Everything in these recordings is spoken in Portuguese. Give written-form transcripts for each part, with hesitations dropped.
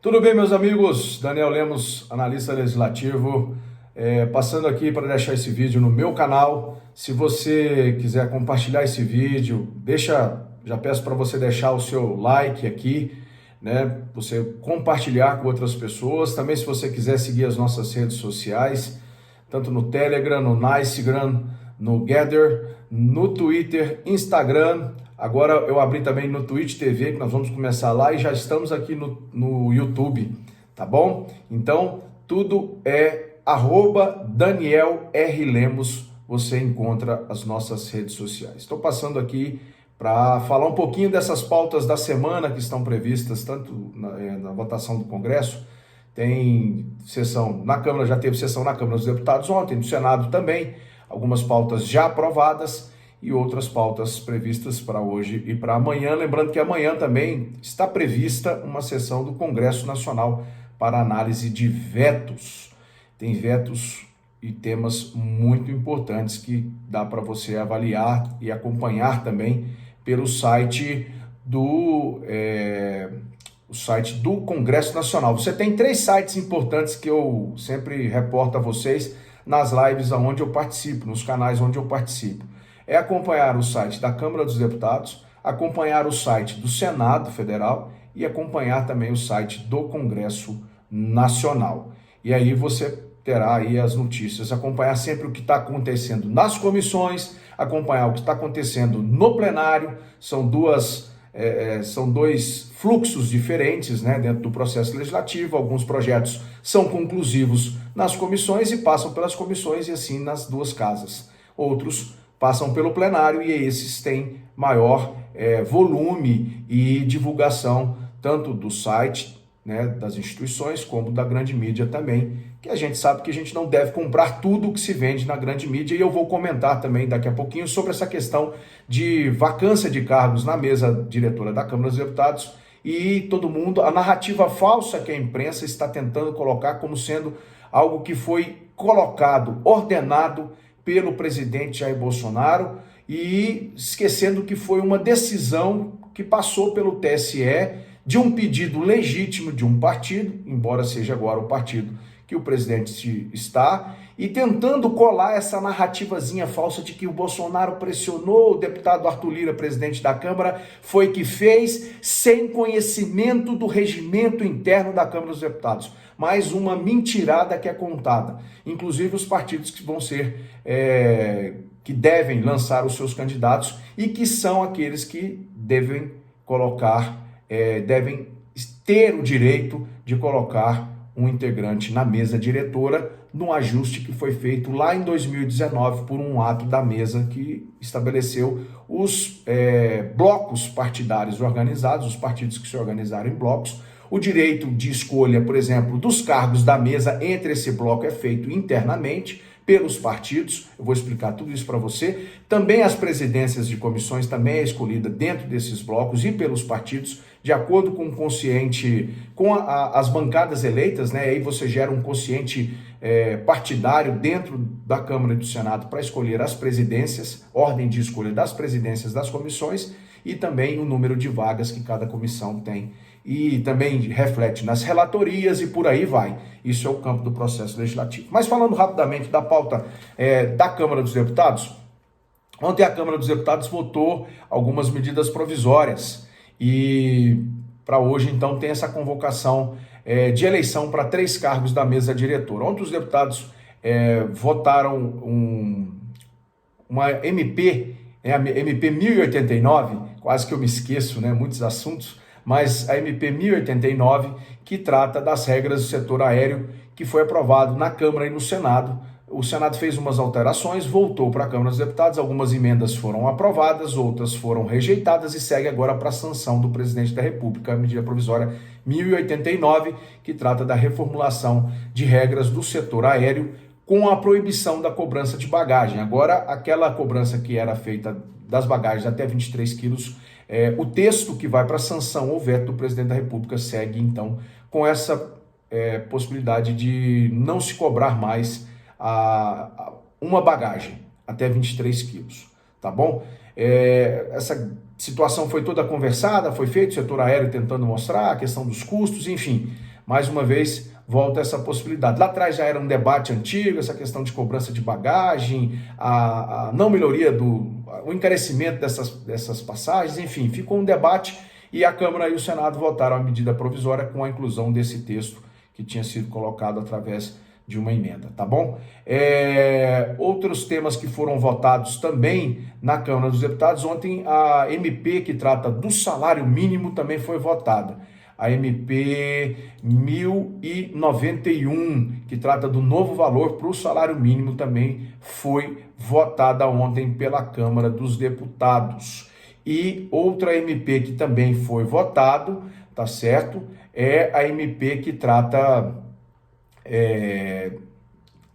Tudo bem, meus amigos? Daniel Lemos, analista legislativo, passando aqui para deixar esse vídeo no meu canal. Se você quiser compartilhar esse vídeo, já peço para você deixar o seu like aqui, né? Você compartilhar com outras pessoas. Também, se você quiser seguir as nossas redes sociais, tanto no Telegram, no Nicegram, no Gather, no Twitter, Instagram. Agora eu abri também no Twitch TV, que nós vamos começar lá, e já estamos aqui no YouTube, tá bom? Então, tudo é @Daniel R. Lemos, você encontra as nossas redes sociais. Estou passando aqui para falar um pouquinho dessas pautas da semana que estão previstas, tanto na votação do Congresso. Tem sessão na Câmara, já teve sessão na Câmara dos Deputados ontem, no Senado também, algumas pautas já aprovadas e outras pautas previstas para hoje e para amanhã. Lembrando que amanhã também está prevista uma sessão do Congresso Nacional para análise de vetos. Tem vetos e temas muito importantes que dá para você avaliar e acompanhar também pelo site do Congresso Nacional. Você tem 3 sites importantes que eu sempre reporto a vocês nas lives onde eu participo, nos canais onde eu participo. É acompanhar o site da Câmara dos Deputados, acompanhar o site do Senado Federal e acompanhar também o site do Congresso Nacional. E aí você terá aí as notícias, acompanhar sempre o que está acontecendo nas comissões, acompanhar o que está acontecendo no plenário. São dois fluxos diferentes, né, dentro do processo legislativo. Alguns projetos são conclusivos nas comissões e passam pelas comissões e assim nas duas casas. Outros passam pelo plenário e esses têm maior volume e divulgação tanto do site, né, das instituições, como da grande mídia também, que a gente sabe que a gente não deve comprar tudo que se vende na grande mídia, e eu vou comentar também daqui a pouquinho sobre essa questão de vacância de cargos na mesa diretora da Câmara dos Deputados e todo mundo, a narrativa falsa que a imprensa está tentando colocar como sendo algo que foi colocado, ordenado pelo presidente Jair Bolsonaro, e esquecendo que foi uma decisão que passou pelo TSE de um pedido legítimo de um partido, embora seja agora o partido que o presidente está, e tentando colar essa narrativazinha falsa de que o Bolsonaro pressionou o deputado Arthur Lira, presidente da Câmara, foi que fez sem conhecimento do regimento interno da Câmara dos Deputados. Mais uma mentirada que é contada. Inclusive os partidos que vão ser, que devem lançar os seus candidatos e que são aqueles que devem colocar, devem ter o direito de colocar um integrante na mesa diretora, num ajuste que foi feito lá em 2019 por um ato da mesa que estabeleceu os blocos partidários organizados, os partidos que se organizaram em blocos. O direito de escolha, por exemplo, dos cargos da mesa entre esse bloco é feito internamente pelos partidos. Eu vou explicar tudo isso para você. Também as presidências de comissões também é escolhida dentro desses blocos e pelos partidos, de acordo com o quociente, com as bancadas eleitas, né? Aí você gera um quociente partidário dentro da Câmara e do Senado para escolher as presidências, ordem de escolha das presidências das comissões e também o número de vagas que cada comissão tem. E também reflete nas relatorias e por aí vai. Isso é o campo do processo legislativo. Mas falando rapidamente da pauta da Câmara dos Deputados, ontem a Câmara dos Deputados votou algumas medidas provisórias e para hoje então tem essa convocação de eleição para 3 cargos da mesa diretora. Ontem os deputados votaram uma MP, a MP 1089, quase que eu me esqueço, né, muitos assuntos, mas a MP 1089, que trata das regras do setor aéreo, que foi aprovado na Câmara e no Senado. O Senado fez umas alterações, voltou para a Câmara dos Deputados, algumas emendas foram aprovadas, outras foram rejeitadas e segue agora para a sanção do presidente da República, a medida provisória 1089, que trata da reformulação de regras do setor aéreo com a proibição da cobrança de bagagem. Agora, aquela cobrança que era feita das bagagens até 23 quilos, o texto que vai para a sanção ou veto do presidente da República segue, então, com essa possibilidade de não se cobrar mais uma bagagem até 23 quilos, tá bom? Essa situação foi toda conversada, foi feito o setor aéreo tentando mostrar a questão dos custos, enfim. mais uma vez, volta essa possibilidade. Lá atrás já era um debate antigo, essa questão de cobrança de bagagem, a não melhoria o encarecimento dessas passagens, enfim, ficou um debate e a Câmara e o Senado votaram a medida provisória com a inclusão desse texto que tinha sido colocado através de uma emenda, tá bom? Outros temas que foram votados também na Câmara dos Deputados, ontem a MP que trata do salário mínimo também foi votada. A MP 1091, que trata do novo valor para o salário mínimo, também foi votada ontem pela Câmara dos Deputados. E outra MP que também foi votado, tá certo? É a MP que trata,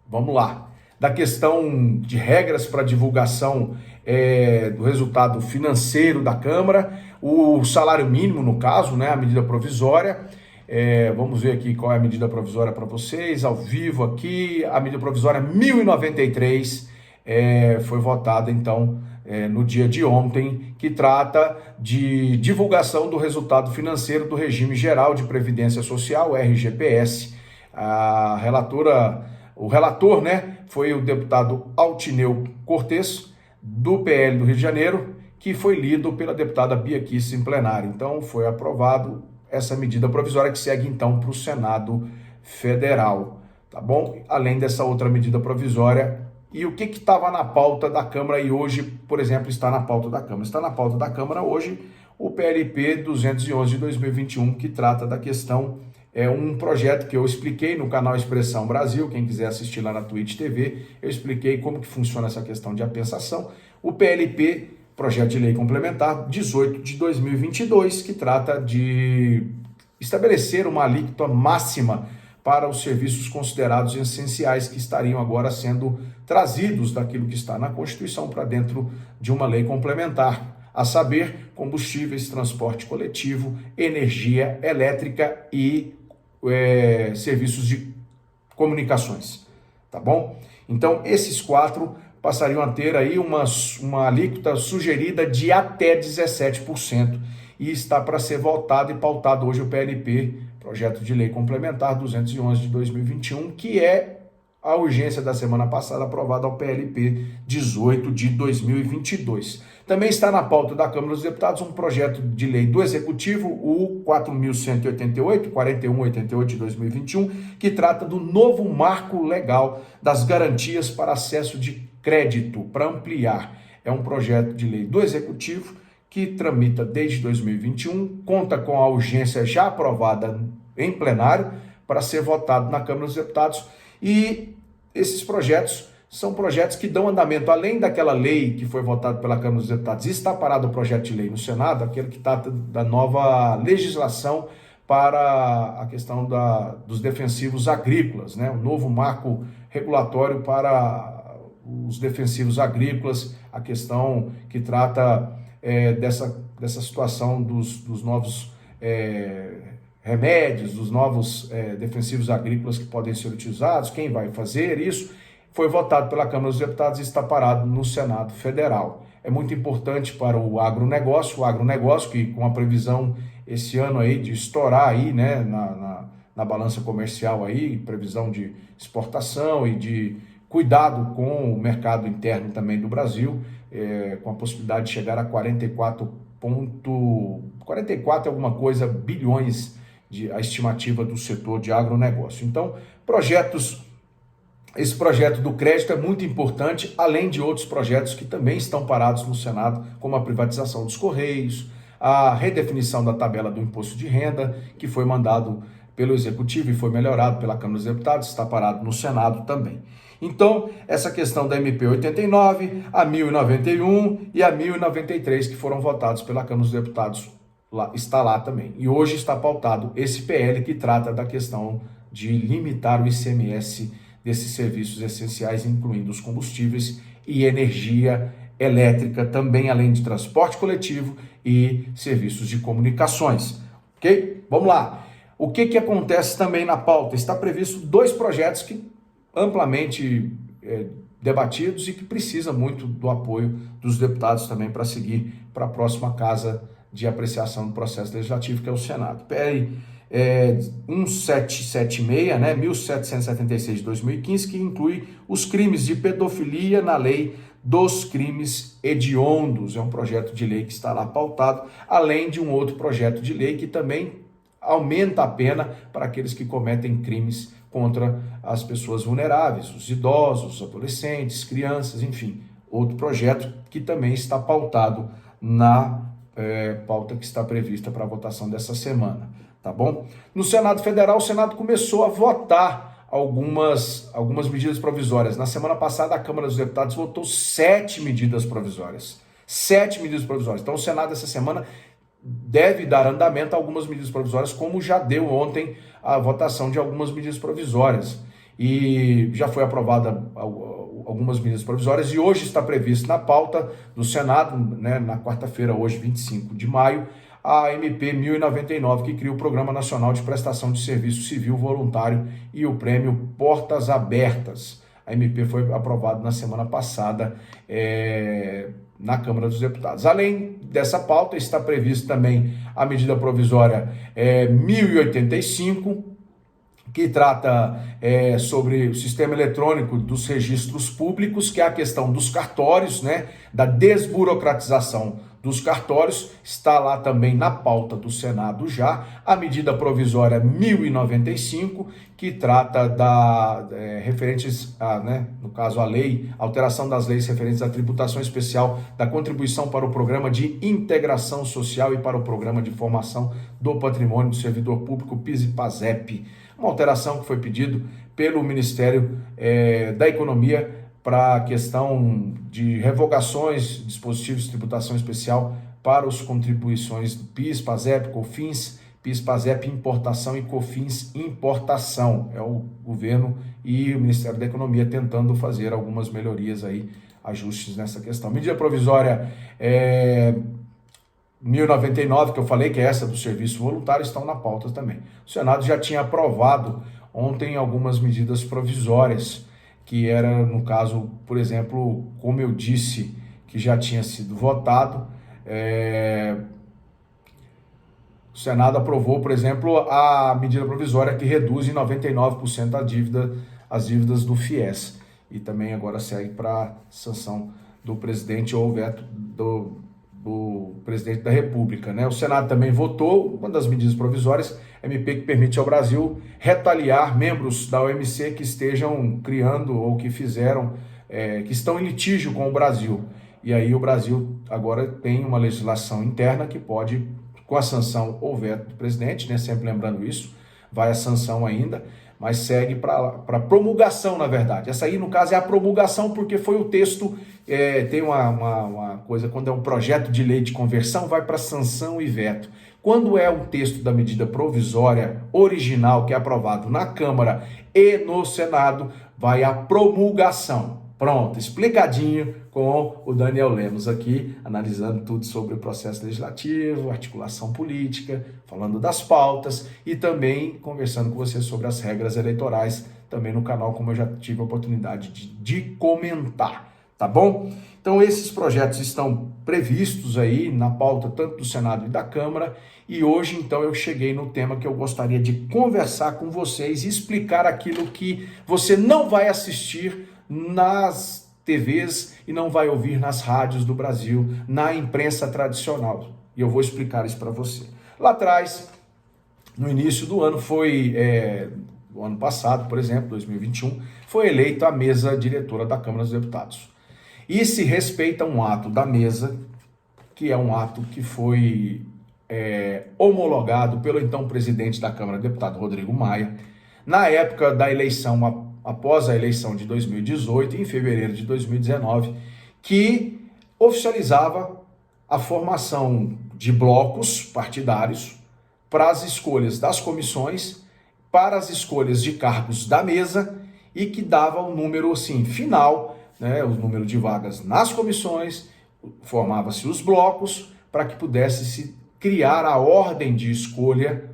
vamos lá, da questão de regras para divulgação do resultado financeiro da Câmara, o salário mínimo, no caso, né, a medida provisória. Vamos ver aqui qual é a medida provisória para vocês, ao vivo aqui. A medida provisória 1093 foi votada, então, no dia de ontem, que trata de divulgação do resultado financeiro do Regime Geral de Previdência Social, RGPS. O relator, né, foi o deputado Altineu Cortes, do PL do Rio de Janeiro, que foi lido pela deputada Bia Kicis em plenário. Então, foi aprovado essa medida provisória que segue, então, para o Senado Federal, tá bom? Além dessa outra medida provisória. E o que estava na pauta da Câmara e hoje, por exemplo, está na pauta da Câmara? Está na pauta da Câmara hoje o PLP 211 de 2021, que trata da questão, um projeto que eu expliquei no canal Expressão Brasil, quem quiser assistir lá na Twitch TV, eu expliquei como que funciona essa questão de apensação. O PLP, Projeto de Lei Complementar 18 de 2022, que trata de estabelecer uma alíquota máxima para os serviços considerados essenciais que estariam agora sendo trazidos daquilo que está na Constituição para dentro de uma lei complementar, a saber, combustíveis, transporte coletivo, energia elétrica e serviços de comunicações, tá bom? Então, esses quatro passariam a ter aí uma alíquota sugerida de até 17%, e está para ser votado e pautado hoje o PLP, Projeto de Lei Complementar 211 de 2021, que é a urgência da semana passada, aprovada ao PLP 18 de 2022. Também está na pauta da Câmara dos Deputados um projeto de lei do Executivo, o 4.188, 4188 de 2021, que trata do novo marco legal das garantias para acesso de crédito, para ampliar. É um projeto de lei do Executivo que tramita desde 2021, conta com a urgência já aprovada em plenário para ser votado na Câmara dos Deputados. E esses projetos são projetos que dão andamento, além daquela lei que foi votada pela Câmara dos Deputados, e está parado o projeto de lei no Senado, aquele que trata da nova legislação para a questão dos defensivos agrícolas, né? O novo marco regulatório para os defensivos agrícolas, a questão que trata dessa situação dos novos remédios, dos novos defensivos agrícolas que podem ser utilizados, quem vai fazer isso, foi votado pela Câmara dos Deputados e está parado no Senado Federal. É muito importante para o agronegócio que com a previsão esse ano aí de estourar aí, né, na balança comercial aí, previsão de exportação e de cuidado com o mercado interno também do Brasil, com a possibilidade de chegar a 44 alguma coisa bilhões a estimativa do setor de agronegócio. Então, esse projeto do crédito é muito importante, além de outros projetos que também estão parados no Senado, como a privatização dos Correios, a redefinição da tabela do imposto de renda, que foi mandado pelo Executivo e foi melhorado pela Câmara dos Deputados, está parado no Senado também. Então, essa questão da MP 89, a 1091 e a 1093, que foram votados pela Câmara dos Deputados, está lá também. E hoje está pautado esse PL que trata da questão de limitar o ICMS desses serviços essenciais, incluindo os combustíveis e energia elétrica, também além de transporte coletivo e serviços de comunicações. Ok? Vamos lá. O que acontece também na pauta? Está previsto 2 projetos que amplamente debatidos e que precisa muito do apoio dos deputados também para seguir para a próxima casa de apreciação do processo legislativo, que é o Senado. PL 1776, né, 1776 de 2015, que inclui os crimes de pedofilia na lei dos crimes hediondos. É um projeto de lei que está lá pautado, além de um outro projeto de lei que também aumenta a pena para aqueles que cometem crimes contra as pessoas vulneráveis, os idosos, os adolescentes, crianças, enfim. Outro projeto que também está pautado na pauta que está prevista para a votação dessa semana, tá bom? No Senado Federal, o Senado começou a votar algumas medidas provisórias. Na semana passada, a Câmara dos Deputados votou 7 medidas provisórias. 7 medidas provisórias. Então, o Senado, essa semana, deve dar andamento a algumas medidas provisórias, como já deu ontem a votação de algumas medidas provisórias. E já foi aprovada algumas medidas provisórias e hoje está previsto na pauta do Senado, né, na quarta-feira, hoje, 25 de maio, a MP 1099, que cria o Programa Nacional de Prestação de Serviço Civil Voluntário e o Prêmio Portas Abertas. A MP foi aprovada na semana passada na Câmara dos Deputados. Além dessa pauta, está previsto também a medida provisória 1085, que trata sobre o sistema eletrônico dos registros públicos, que é a questão dos cartórios, né, da desburocratização dos cartórios, está lá também na pauta do Senado já. A medida provisória 1095, que trata referentes a, né, no caso a lei, alteração das leis referentes à tributação especial da contribuição para o Programa de Integração Social e para o Programa de Formação do Patrimônio do Servidor Público, PIS e PASEP. Uma alteração que foi pedido pelo Ministério da Economia para a questão de revogações de dispositivos de tributação especial para as contribuições do PIS, PASEP, COFINS, PIS, PASEP, importação e COFINS, importação. É o governo e o Ministério da Economia tentando fazer algumas melhorias aí, ajustes nessa questão. Medida provisória 1099, que eu falei, que é essa do serviço voluntário, estão na pauta também. O Senado já tinha aprovado ontem algumas medidas provisórias, que era, no caso, por exemplo, como eu disse, que já tinha sido votado, o Senado aprovou, por exemplo, a medida provisória que reduz em 99% as dívidas do FIES, e também agora segue para sanção do presidente ou veto do presidente da República, né? O Senado também votou uma das medidas provisórias, MP que permite ao Brasil retaliar membros da OMC que estejam criando ou que fizeram, que estão em litígio com o Brasil. E aí o Brasil agora tem uma legislação interna que pode, com a sanção ou veto do presidente, né? Sempre lembrando isso, vai a sanção ainda, mas segue para promulgação, na verdade. Essa aí, no caso, é a promulgação, porque foi o texto, tem uma coisa, quando é um projeto de lei de conversão, vai para sanção e veto. Quando é um texto da medida provisória original, que é aprovado na Câmara e no Senado, vai à promulgação. Pronto, explicadinho com o Daniel Lemos aqui, analisando tudo sobre o processo legislativo, articulação política, falando das pautas e também conversando com você sobre as regras eleitorais, também no canal, como eu já tive a oportunidade de comentar, tá bom? Então esses projetos estão previstos aí na pauta tanto do Senado e da Câmara, e hoje então eu cheguei no tema que eu gostaria de conversar com vocês e explicar aquilo que você não vai assistir nas TVs e não vai ouvir nas rádios do Brasil, na imprensa tradicional. E eu vou explicar isso para você. Lá atrás, no início do ano, o ano passado, por exemplo, 2021, foi eleita a mesa diretora da Câmara dos Deputados. E se respeita um ato da mesa, que é um ato que foi homologado pelo então presidente da Câmara, deputado Rodrigo Maia, na época da eleição, após a eleição de 2018, em fevereiro de 2019, que oficializava a formação de blocos partidários para as escolhas das comissões, para as escolhas de cargos da mesa, e que dava o número assim, final, né, o número de vagas nas comissões, formava-se os blocos para que pudesse se criar a ordem de escolha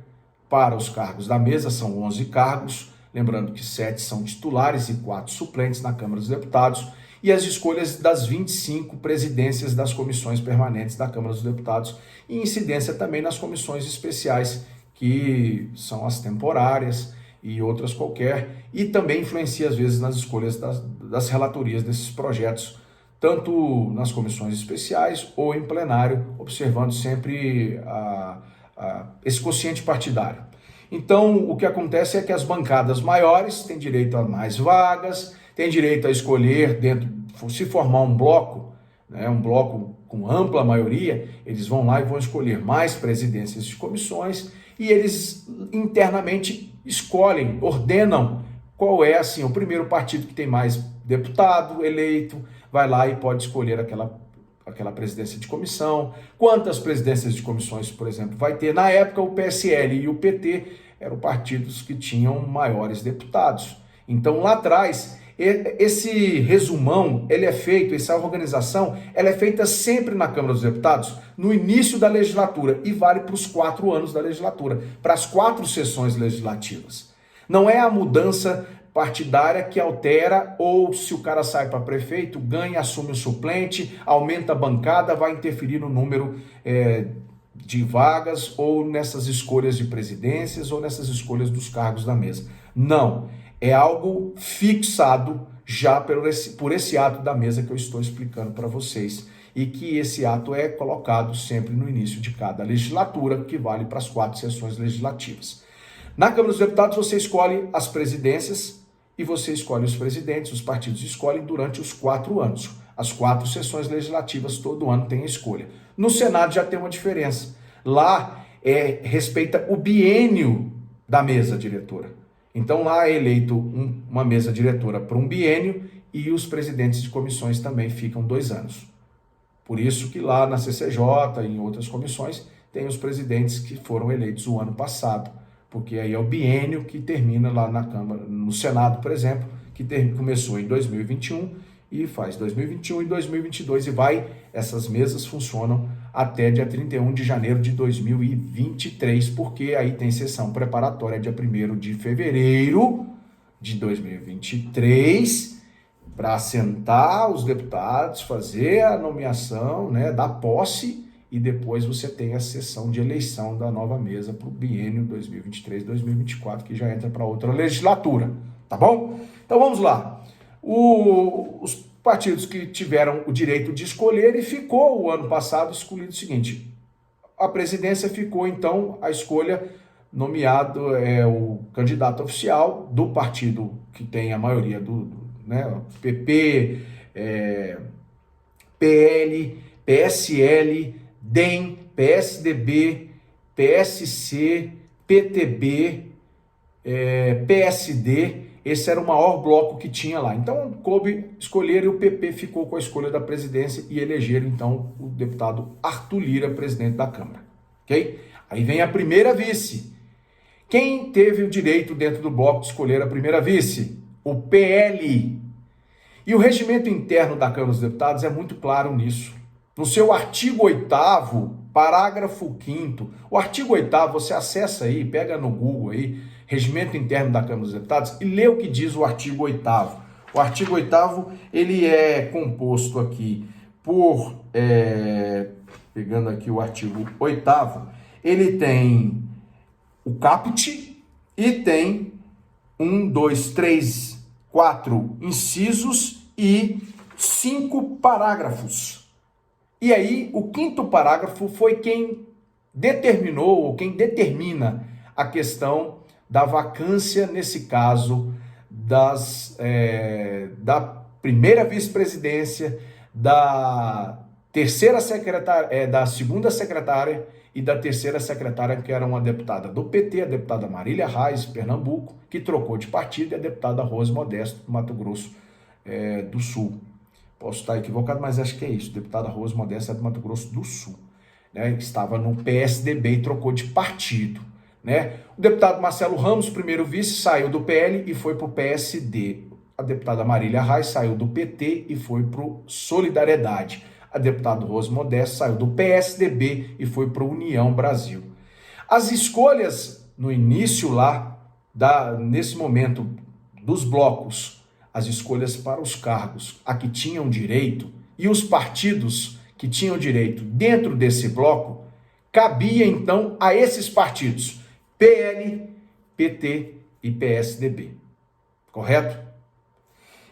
para os cargos da mesa. São 11 cargos, lembrando que 7 são titulares e 4 suplentes na Câmara dos Deputados, e as escolhas das 25 presidências das comissões permanentes da Câmara dos Deputados, e incidência também nas comissões especiais que são as temporárias e outras qualquer, e também influencia às vezes nas escolhas das relatorias desses projetos, tanto nas comissões especiais ou em plenário, observando sempre esse quociente partidário. Então, o que acontece é que as bancadas maiores têm direito a mais vagas, têm direito a escolher, se formar um bloco, né, um bloco com ampla maioria, eles vão lá e vão escolher mais presidências de comissões e eles internamente escolhem, ordenam qual é assim, o primeiro partido que tem mais deputado eleito, vai lá e pode escolher aquela presidência de comissão. Quantas presidências de comissões, por exemplo, vai ter? Na época, o PSL e o PT eram partidos que tinham maiores deputados. Então, lá atrás, esse resumão, ele é feito, essa organização, ela é feita sempre na Câmara dos Deputados, no início da legislatura, e vale para os 4 anos da legislatura, para as 4 sessões legislativas. Não é a mudança partidária que altera, ou se o cara sai para prefeito, ganha, assume o suplente, aumenta a bancada, vai interferir no número de vagas, ou nessas escolhas de presidências, ou nessas escolhas dos cargos da mesa. Não, é algo fixado já por esse ato da mesa que eu estou explicando para vocês, e que esse ato é colocado sempre no início de cada legislatura, que vale para as 4 sessões legislativas. Na Câmara dos Deputados você escolhe as presidências e você escolhe os presidentes, os partidos escolhem durante os 4 anos. As 4 sessões legislativas, todo ano tem a escolha. No Senado já tem uma diferença. Lá respeita o biênio da mesa diretora. Então lá é eleito uma mesa diretora por um biênio e os presidentes de comissões também ficam 2 anos. Por isso que lá na CCJ e em outras comissões tem os presidentes que foram eleitos o ano passado, porque aí é o biênio que termina lá na Câmara, no Senado, por exemplo, que começou em 2021 e faz 2021 e 2022 essas mesas funcionam até dia 31 de janeiro de 2023, porque aí tem sessão preparatória dia 1º de fevereiro de 2023, para sentar os deputados, fazer a nomeação, né, da posse, e depois você tem a sessão de eleição da nova mesa para o biênio 2023-2024, que já entra para outra legislatura, tá bom? Então vamos lá. Os partidos que tiveram o direito de escolher, e ficou o ano passado escolhido o seguinte: a presidência ficou então a escolha, nomeado o candidato oficial do partido que tem a maioria né, PP, PL, PSL, DEM, PSDB, PSC, PTB, PSD. Esse era o maior bloco que tinha lá. Então, coube escolher, e o PP ficou com a escolha da presidência e elegeram, então, o deputado Arthur Lira, presidente da Câmara. Ok? Aí vem a primeira vice. Quem teve o direito dentro do bloco de escolher a primeira vice? O PL. E o regimento interno da Câmara dos Deputados é muito claro nisso. No seu artigo 8º, parágrafo 5º, o artigo 8º, você acessa aí, pega no Google aí, regimento interno da Câmara dos Deputados, e lê o que diz o artigo 8º. O artigo 8º, ele é composto aqui por, pegando aqui o artigo 8º, ele tem o caput e tem 1, 2, 3, 4 incisos e 5 parágrafos. E aí, o 5º parágrafo foi quem determinou, ou quem determina a questão da vacância, nesse caso, da primeira vice-presidência, da terceira secretária, da segunda secretária e da terceira secretária, que era uma deputada do PT, a deputada Marília Reis, Pernambuco, que trocou de partido, e a deputada Rose Modesto, do Mato Grosso do Sul. Posso estar equivocado, mas acho que é isso. Deputada Rose Modesto é do Mato Grosso do Sul, né? Estava no PSDB e trocou de partido, né? O deputado Marcelo Ramos, primeiro vice, saiu do PL e foi para o PSD. A deputada Marília Reis saiu do PT e foi para o Solidariedade. A deputada Rose Modesto saiu do PSDB e foi para a União Brasil. As escolhas no início lá, nesse momento dos blocos, as escolhas para os cargos a que tinham direito e os partidos que tinham direito dentro desse bloco, cabia então a esses partidos PL, PT e PSDB. Correto?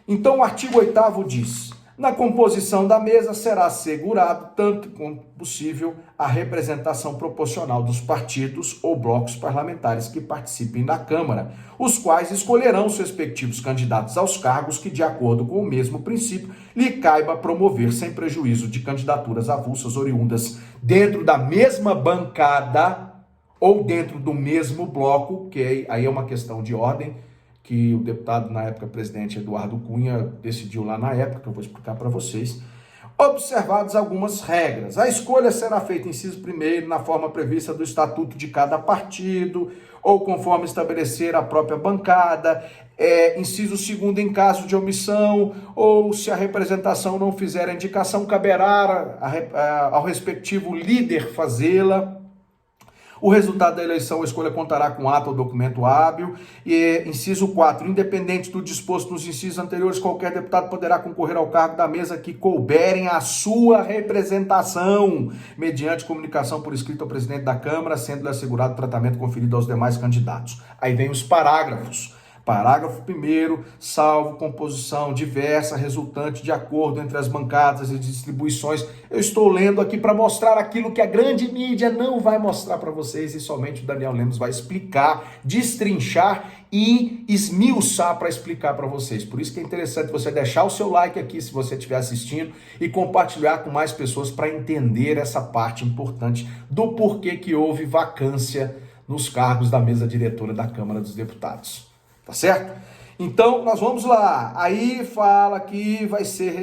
Então, o artigo 8º diz: na composição da mesa será assegurado, tanto quanto possível, a representação proporcional dos partidos ou blocos parlamentares que participem da Câmara, os quais escolherão os respectivos candidatos aos cargos que, de acordo com o mesmo princípio, lhe caiba promover sem prejuízo de candidaturas avulsas oriundas dentro da mesma bancada ou dentro do mesmo bloco, que aí é uma questão de ordem, que o deputado, na época, presidente Eduardo Cunha, decidiu lá na época, que eu vou explicar para vocês, observadas algumas regras. A escolha será feita, inciso 1º, na forma prevista do estatuto de cada partido, ou conforme estabelecer a própria bancada, inciso 2º, em caso de omissão, ou se a representação não fizer a indicação, caberá ao respectivo líder fazê-la. O resultado da eleição, a escolha contará com ato ou documento hábil. E inciso 4, independente do disposto nos incisos anteriores, qualquer deputado poderá concorrer ao cargo da mesa que couberem a sua representação, mediante comunicação por escrito ao presidente da Câmara, sendo-lhe assegurado o tratamento conferido aos demais candidatos. Aí vem os parágrafos. Parágrafo 1º, salvo composição diversa resultante de acordo entre as bancadas e distribuições. Eu estou lendo aqui para mostrar aquilo que a grande mídia não vai mostrar para vocês e somente o Daniel Lemos vai explicar, destrinchar e esmiuçar para explicar para vocês. Por isso que é interessante você deixar o seu like aqui se você estiver assistindo e compartilhar com mais pessoas para entender essa parte importante do porquê que houve vacância nos cargos da mesa diretora da Câmara dos Deputados. Tá certo? Então, nós vamos lá. Aí fala que vai ser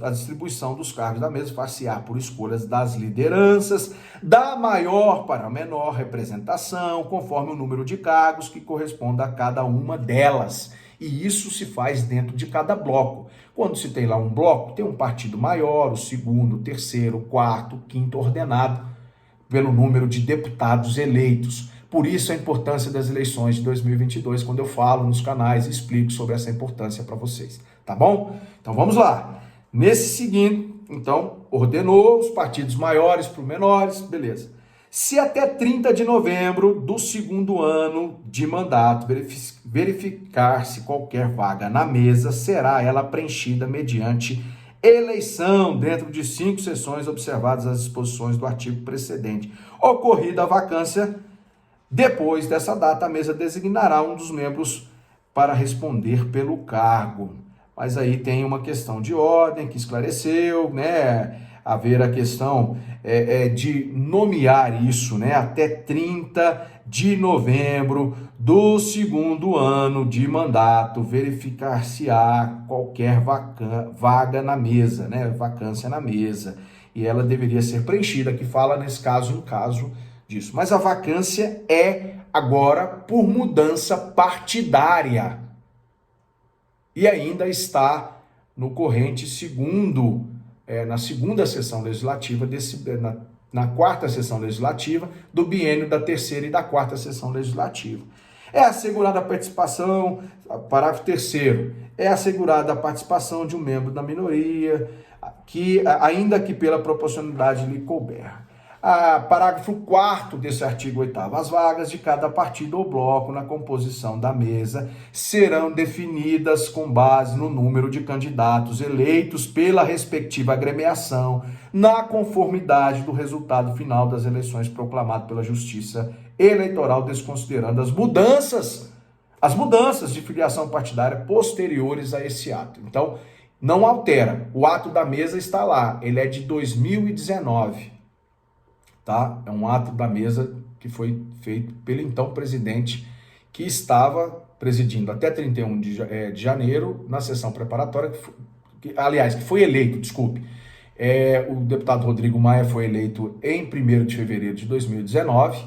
a distribuição dos cargos da mesa far-se-á por escolhas das lideranças, da maior para a menor representação, conforme o número de cargos que corresponda a cada uma delas. E isso se faz dentro de cada bloco. Quando se tem lá um bloco, tem um partido maior, o segundo, o terceiro, o quarto, o quinto ordenado pelo número de deputados eleitos. Por isso a importância das eleições de 2022, quando eu falo nos canais e explico sobre essa importância para vocês, tá bom? Então vamos lá. Nesse seguinte, então, ordenou os partidos maiores para os menores, beleza. Se até 30 de novembro do segundo ano de mandato verificar-se qualquer vaga na mesa, será ela preenchida mediante eleição dentro de 5 sessões observadas as disposições do artigo precedente. Ocorrida a vacância, depois dessa data, a mesa designará um dos membros para responder pelo cargo. Mas aí tem uma questão de ordem que esclareceu, né? Haver a questão de nomear isso, né? Até 30 de novembro do segundo ano de mandato, verificar-se-á qualquer vaga na mesa, né? Vacância na mesa. E ela deveria ser preenchida, que fala nesse caso, em caso disso. Mas a vacância é agora por mudança partidária. E ainda está no corrente segundo, na segunda sessão legislativa, na quarta sessão legislativa, do biênio da terceira e da quarta sessão legislativa. É assegurada a participação, parágrafo 3º, é assegurada a participação de um membro da minoria, ainda que pela proporcionalidade lhe couber. Parágrafo 4º desse artigo 8º, as vagas de cada partido ou bloco na composição da mesa serão definidas com base no número de candidatos eleitos pela respectiva agremiação, na conformidade do resultado final das eleições proclamado pela Justiça Eleitoral, desconsiderando as mudanças de filiação partidária posteriores a esse ato. Então, não altera, o ato da mesa está lá, ele é de 2019. Tá? É um ato da mesa que foi feito pelo então presidente, que estava presidindo até 31 de janeiro, na sessão preparatória, que foi eleito, desculpe. O deputado Rodrigo Maia foi eleito em 1º de fevereiro de 2019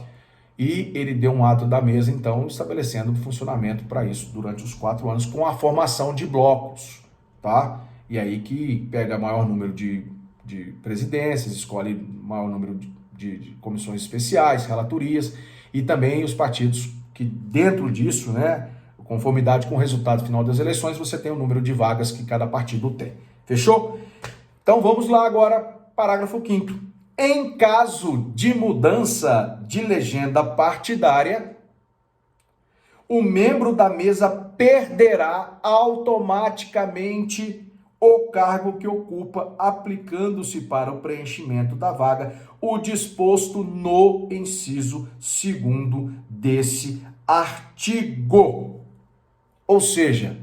e ele deu um ato da mesa, então, estabelecendo o funcionamento para isso durante os 4 anos, com a formação de blocos, tá? E aí que pega maior número de presidências, escolhe maior número de comissões especiais, relatorias, e também os partidos que dentro disso, né, conformidade com o resultado final das eleições, você tem o número de vagas que cada partido tem. Fechou? Então vamos lá agora, parágrafo 5º. Em caso de mudança de legenda partidária, o membro da mesa perderá automaticamente o cargo que ocupa, aplicando-se para o preenchimento da vaga o disposto no inciso 2º desse artigo. Ou seja,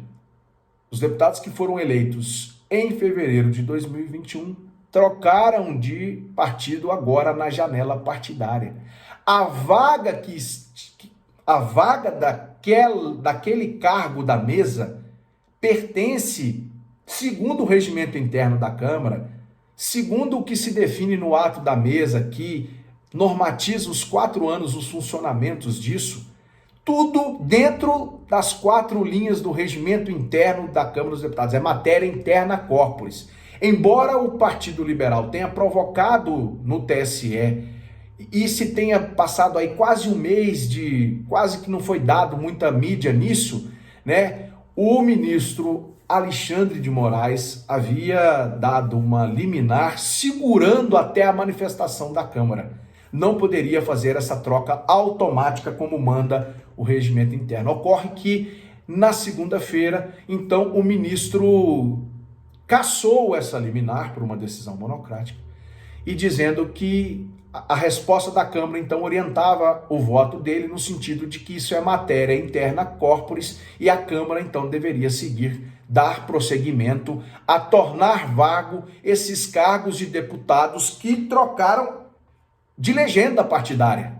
os deputados que foram eleitos em fevereiro de 2021 trocaram de partido agora na janela partidária. A vaga daquele cargo da mesa pertence, segundo o regimento interno da Câmara, segundo o que se define no ato da mesa, que normatiza os 4 anos os funcionamentos disso, tudo dentro das 4 linhas do regimento interno da Câmara dos Deputados. É matéria interna corporis. Embora o Partido Liberal tenha provocado no TSE e se tenha passado aí quase um mês quase que não foi dado muita mídia nisso, né? O ministro Alexandre de Moraes havia dado uma liminar segurando até a manifestação da Câmara. Não poderia fazer essa troca automática como manda o regimento interno. Ocorre que na segunda-feira, então, o ministro cassou essa liminar por uma decisão monocrática e dizendo que a resposta da Câmara, então, orientava o voto dele no sentido de que isso é matéria interna corporis e a Câmara, então, deveria dar prosseguimento a tornar vago esses cargos de deputados que trocaram de legenda partidária.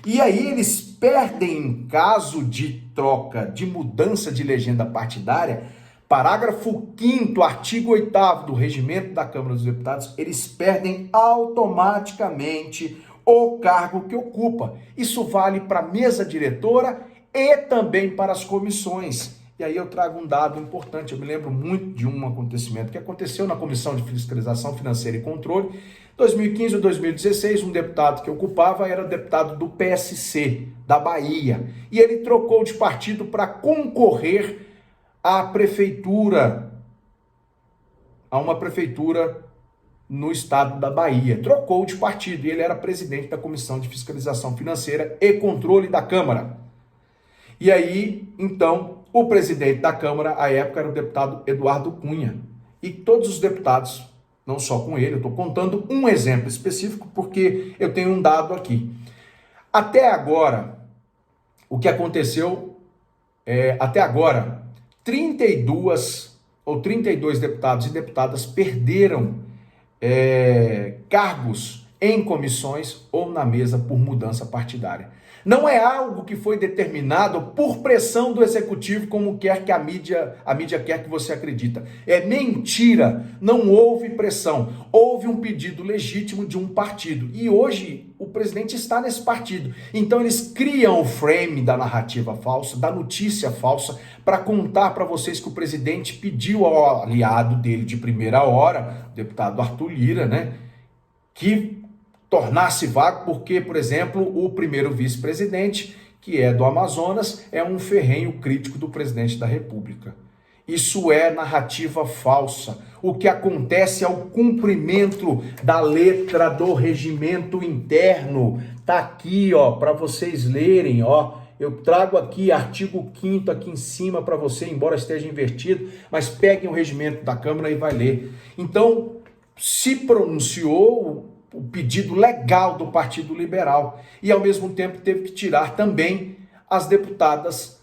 E aí eles perdem, em caso de troca, de mudança de legenda partidária, parágrafo 5º, artigo 8º do regimento da Câmara dos Deputados, eles perdem automaticamente o cargo que ocupa. Isso vale para a mesa diretora e também para as comissões. E aí eu trago um dado importante, eu me lembro muito de um acontecimento que aconteceu na Comissão de Fiscalização Financeira e Controle, 2015 ou 2016, um deputado que ocupava era deputado do PSC, da Bahia, e ele trocou de partido para concorrer à prefeitura, a uma prefeitura no estado da Bahia. Trocou de partido e ele era presidente da Comissão de Fiscalização Financeira e Controle da Câmara. E aí, então, o presidente da Câmara, à época, era o deputado Eduardo Cunha. E todos os deputados, não só com ele, eu estou contando um exemplo específico porque eu tenho um dado aqui. Até agora, o que aconteceu, até agora, 32 ou 32 deputados e deputadas perderam cargos em comissões ou na mesa por mudança partidária. Não é algo que foi determinado por pressão do executivo, como quer que a mídia quer que você acredita. É mentira, não houve pressão. Houve um pedido legítimo de um partido. E hoje o presidente está nesse partido. Então eles criam o frame da narrativa falsa, da notícia falsa, para contar para vocês que o presidente pediu ao aliado dele de primeira hora, o deputado Arthur Lira, né, que tornasse vago porque, por exemplo, o primeiro vice-presidente, que é do Amazonas, é um ferrenho crítico do presidente da República. Isso é narrativa falsa. O que acontece é o cumprimento da letra do regimento interno. Tá aqui, ó, para vocês lerem, ó. Eu trago aqui artigo 5º aqui em cima para você, embora esteja invertido, mas peguem o regimento da Câmara e vai ler. Então, se pronunciou o pedido legal do Partido Liberal e, ao mesmo tempo, teve que tirar também as deputadas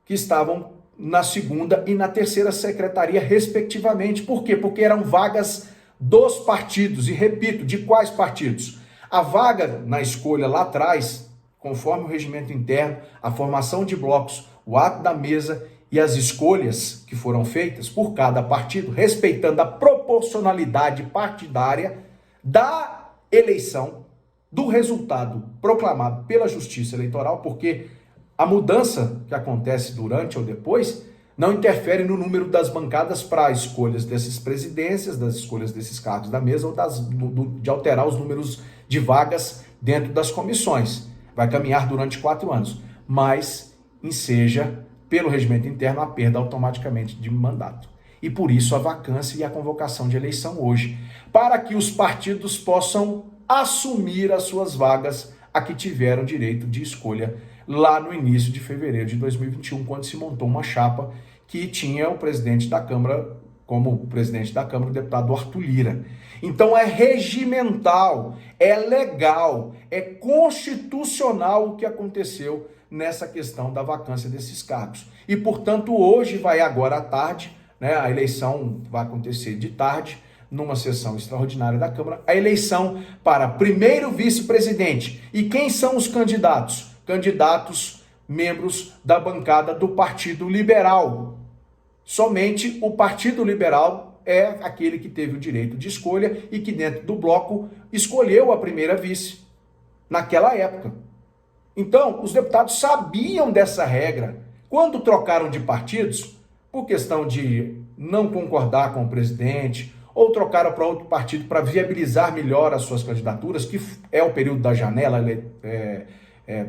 que estavam na 2ª e na 3ª secretaria, respectivamente. Por quê? Porque eram vagas dos partidos. E, repito, de quais partidos? A vaga na escolha lá atrás, conforme o regimento interno, a formação de blocos, o ato da mesa e as escolhas que foram feitas por cada partido, respeitando a proporcionalidade partidária da eleição, do resultado proclamado pela Justiça Eleitoral, porque a mudança que acontece durante ou depois não interfere no número das bancadas para escolhas dessas presidências, das escolhas desses cargos da mesa ou de alterar os números de vagas dentro das comissões. Vai caminhar durante 4 anos, mas enseja, pelo regimento interno, a perda automaticamente de mandato. E por isso a vacância e a convocação de eleição hoje, para que os partidos possam assumir as suas vagas a que tiveram direito de escolha lá no início de fevereiro de 2021, quando se montou uma chapa que tinha o presidente da Câmara, como presidente da Câmara, o deputado Arthur Lira. Então é regimental, é legal, é constitucional o que aconteceu nessa questão da vacância desses cargos. E, portanto, hoje vai agora à tarde, né, a eleição vai acontecer de tarde, numa sessão extraordinária da Câmara, a eleição para primeiro vice-presidente. E quem são os candidatos? Candidatos membros da bancada do Partido Liberal. Somente o Partido Liberal é aquele que teve o direito de escolha e que dentro do bloco escolheu a primeira vice naquela época. Então, os deputados sabiam dessa regra. Quando trocaram de partidos, por questão de não concordar com o presidente, ou trocaram para outro partido para viabilizar melhor as suas candidaturas, que é o período da janela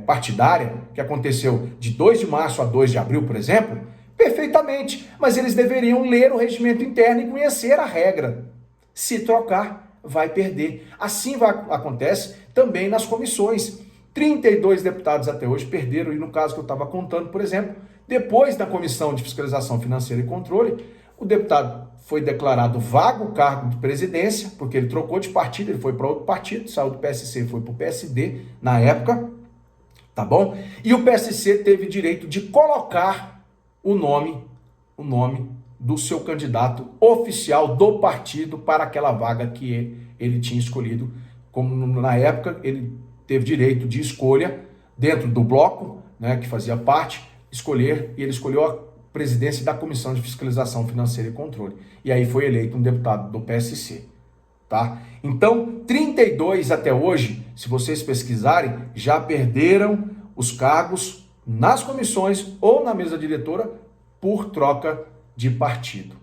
partidária, que aconteceu de 2 de março a 2 de abril, por exemplo, perfeitamente, mas eles deveriam ler o regimento interno e conhecer a regra. Se trocar, vai perder. Assim acontece também nas comissões. 32 deputados até hoje perderam, e no caso que eu estava contando, por exemplo, depois da Comissão de Fiscalização Financeira e Controle, o deputado foi declarado vago o cargo de presidência, porque ele trocou de partido, ele foi para outro partido, saiu do PSC e foi para o PSD na época, tá bom? E o PSC teve direito de colocar o nome do seu candidato oficial do partido para aquela vaga que ele tinha escolhido. Como na época ele teve direito de escolha dentro do bloco, né, que fazia parte, escolher, e ele escolheu a presidência da Comissão de Fiscalização Financeira e Controle. E aí foi eleito um deputado do PSC, tá? Então, 32 até hoje, se vocês pesquisarem, já perderam os cargos nas comissões ou na mesa diretora por troca de partido.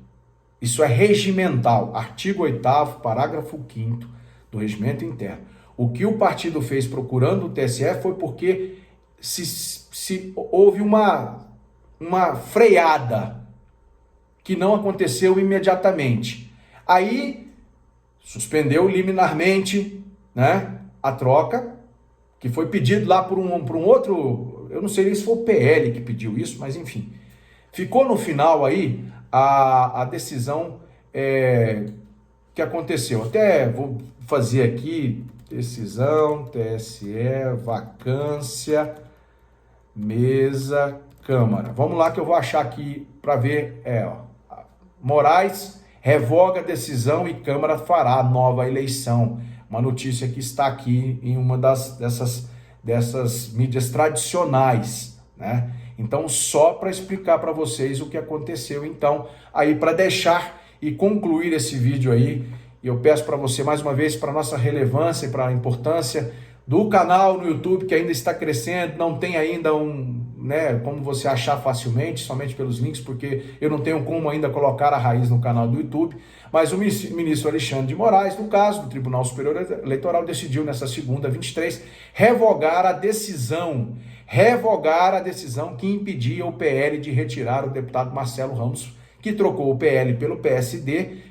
Isso é regimental, artigo 8º, parágrafo 5º do regimento interno. O que o partido fez procurando o TSE foi porque se houve uma freada que não aconteceu imediatamente. Aí suspendeu liminarmente, né, a troca, que foi pedido lá por um outro, eu não sei nem se foi o PL que pediu isso, mas enfim. Ficou no final aí a decisão que aconteceu. Até vou fazer aqui, decisão, TSE, vacância, mesa, Câmara. Vamos lá que eu vou achar aqui para ver. Moraes revoga a decisão e Câmara fará nova eleição. Uma notícia que está aqui em uma dessas mídias tradicionais, né? Então, só para explicar para vocês o que aconteceu. Então, aí para deixar e concluir esse vídeo aí, eu peço para você mais uma vez, para nossa relevância e para a importância do canal no YouTube, que ainda está crescendo, não tem ainda como você achar facilmente, somente pelos links, porque eu não tenho como ainda colocar a raiz no canal do YouTube, mas o ministro Alexandre de Moraes, no caso do Tribunal Superior Eleitoral, decidiu nessa segunda, 23, revogar a decisão que impedia o PL de retirar o deputado Marcelo Ramos, que trocou o PL pelo PSD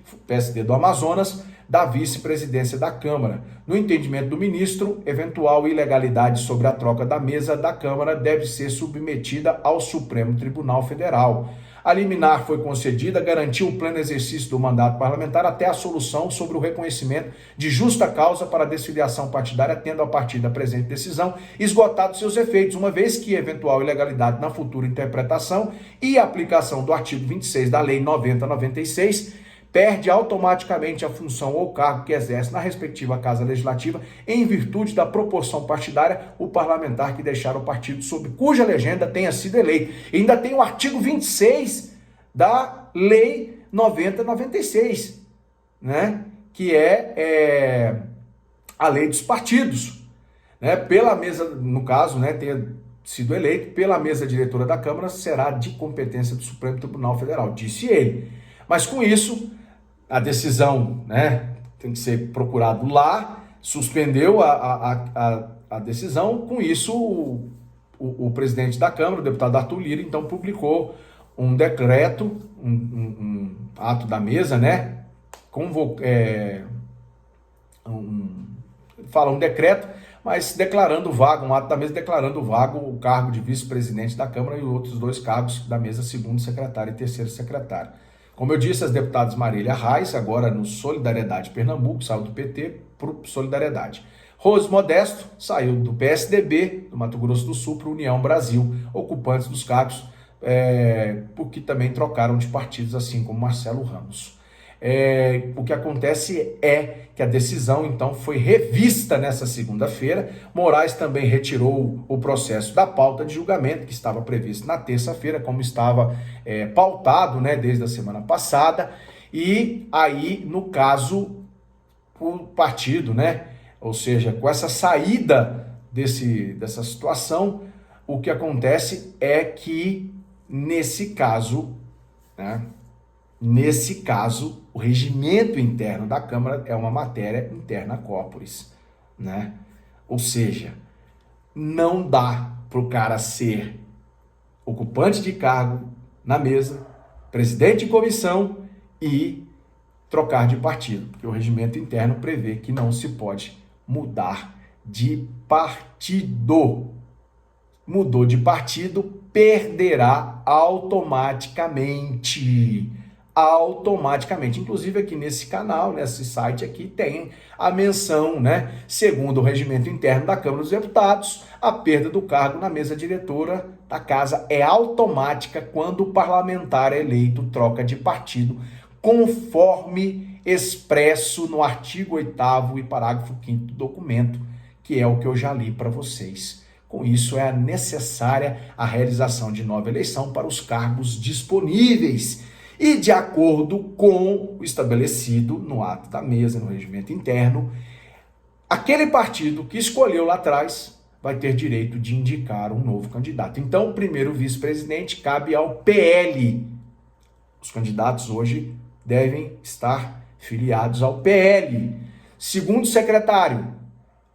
do Amazonas, da vice-presidência da Câmara. No entendimento do ministro, eventual ilegalidade sobre a troca da mesa da Câmara deve ser submetida ao Supremo Tribunal Federal. A liminar foi concedida, garantiu o pleno exercício do mandato parlamentar até a solução sobre o reconhecimento de justa causa para a desfiliação partidária, tendo a partir da presente decisão esgotado seus efeitos, uma vez que eventual ilegalidade na futura interpretação e aplicação do artigo 26 da Lei 90/96 perde automaticamente a função ou cargo que exerce na respectiva Casa Legislativa em virtude da proporção partidária o parlamentar que deixar o partido sob cuja legenda tenha sido eleito. E ainda tem o artigo 26 da Lei 90/96, né? Que é a lei dos partidos, né? Pela mesa, no caso, né, ter sido eleito pela mesa diretora da Câmara, será de competência do Supremo Tribunal Federal, disse ele. Mas com isso, a decisão, né, tem que ser procurado lá, suspendeu a decisão. Com isso, o presidente da Câmara, o deputado Arthur Lira, então publicou um decreto, um ato da mesa, né, fala um decreto, mas declarando vago, um ato da mesa declarando vago o cargo de vice-presidente da Câmara e outros 2 cargos da mesa, segundo secretário e terceiro secretário. Como eu disse, as deputadas Marília Reis, agora no Solidariedade Pernambuco, saiu do PT para o Solidariedade. Rose Modesto saiu do PSDB, do Mato Grosso do Sul, para União Brasil, ocupantes dos cargos, porque também trocaram de partidos, assim como Marcelo Ramos. O que acontece é que a decisão, então, foi revista nessa segunda-feira. Moraes também retirou o processo da pauta de julgamento, que estava previsto na terça-feira, como estava pautado, né, desde a semana passada. E aí, no caso, o partido, né, ou seja, com essa saída dessa situação, o que acontece é que, nesse caso, né, o regimento interno da Câmara é uma matéria interna corporis, né? Ou seja, não dá para o cara ser ocupante de cargo na mesa, presidente de comissão e trocar de partido, porque o regimento interno prevê que não se pode mudar de partido. Mudou de partido, perderá automaticamente. Inclusive aqui nesse canal, nesse site aqui, tem a menção, né? Segundo o regimento interno da Câmara dos Deputados, a perda do cargo na mesa diretora da casa é automática quando o parlamentar eleito troca de partido, conforme expresso no artigo 8º e parágrafo 5º do documento, que é o que eu já li para vocês. Com isso, é necessária a realização de nova eleição para os cargos disponíveis e, de acordo com o estabelecido no ato da mesa, no regimento interno, aquele partido que escolheu lá atrás vai ter direito de indicar um novo candidato. Então, o primeiro vice-presidente cabe ao PL. Os candidatos hoje devem estar filiados ao PL. Segundo secretário,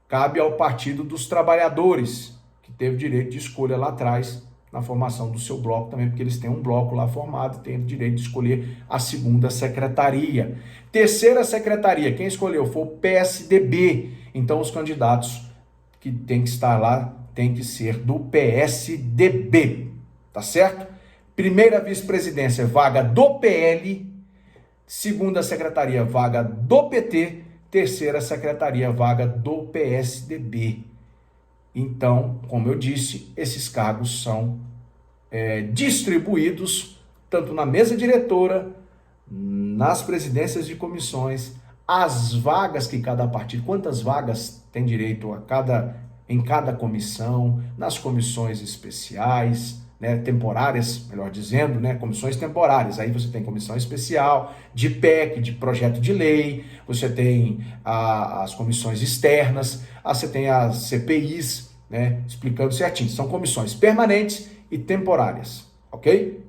cabe ao Partido dos Trabalhadores, que teve direito de escolha lá atrás, na formação do seu bloco também, porque eles têm um bloco lá formado e têm o direito de escolher a segunda secretaria. Terceira secretaria, quem escolheu foi o PSDB. Então, os candidatos que têm que estar lá têm que ser do PSDB, tá certo? Primeira vice-presidência, vaga do PL. Segunda secretaria, vaga do PT. Terceira secretaria, vaga do PSDB. Então, como eu disse, esses cargos são distribuídos tanto na mesa diretora, nas presidências de comissões, as vagas que cada partido, quantas vagas tem direito em cada comissão, nas comissões especiais, né, temporárias, melhor dizendo, né, comissões temporárias. Aí você tem comissão especial, de PEC, de projeto de lei, você tem as comissões externas, você tem as CPIs, né, explicando certinho. São comissões permanentes e temporárias, ok?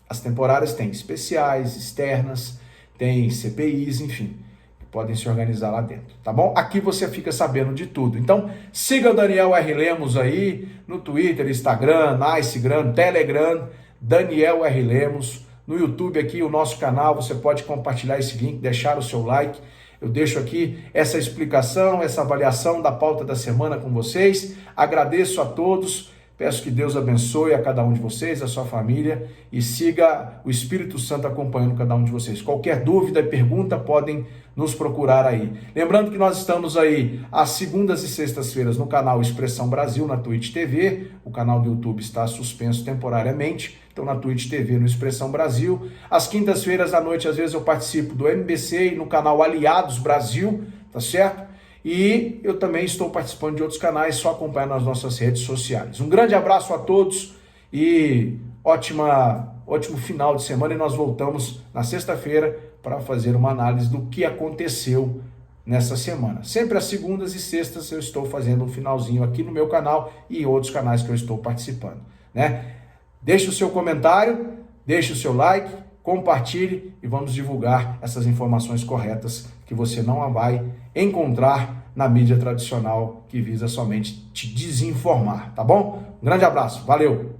As temporárias têm especiais, externas, tem CPIs, enfim, que podem se organizar lá dentro, tá bom? Aqui você fica sabendo de tudo. Então, siga o Daniel R. Lemos aí, no Twitter, Instagram, Nicegram, Telegram, Daniel R. Lemos. No YouTube aqui, o nosso canal, você pode compartilhar esse link, deixar o seu like. Eu deixo aqui essa explicação, essa avaliação da pauta da semana com vocês. Agradeço a todos. Peço que Deus abençoe a cada um de vocês, a sua família, e siga o Espírito Santo acompanhando cada um de vocês. Qualquer dúvida e pergunta, podem nos procurar aí. Lembrando que nós estamos aí às segundas e sextas-feiras no canal Expressão Brasil, na Twitch TV. O canal do YouTube está suspenso temporariamente, então na Twitch TV, no Expressão Brasil. Às quintas-feiras à noite, às vezes eu participo do MBC e no canal Aliados Brasil, tá certo? E eu também estou participando de outros canais, só acompanhar nas nossas redes sociais. Um grande abraço a todos e ótimo final de semana. E nós voltamos na sexta-feira para fazer uma análise do que aconteceu nessa semana. Sempre às segundas e sextas eu estou fazendo um finalzinho aqui no meu canal e em outros canais que eu estou participando, né? Deixe o seu comentário, deixe o seu like, compartilhe e vamos divulgar essas informações corretas que você não vai encontrar na mídia tradicional que visa somente te desinformar, tá bom? Um grande abraço, valeu!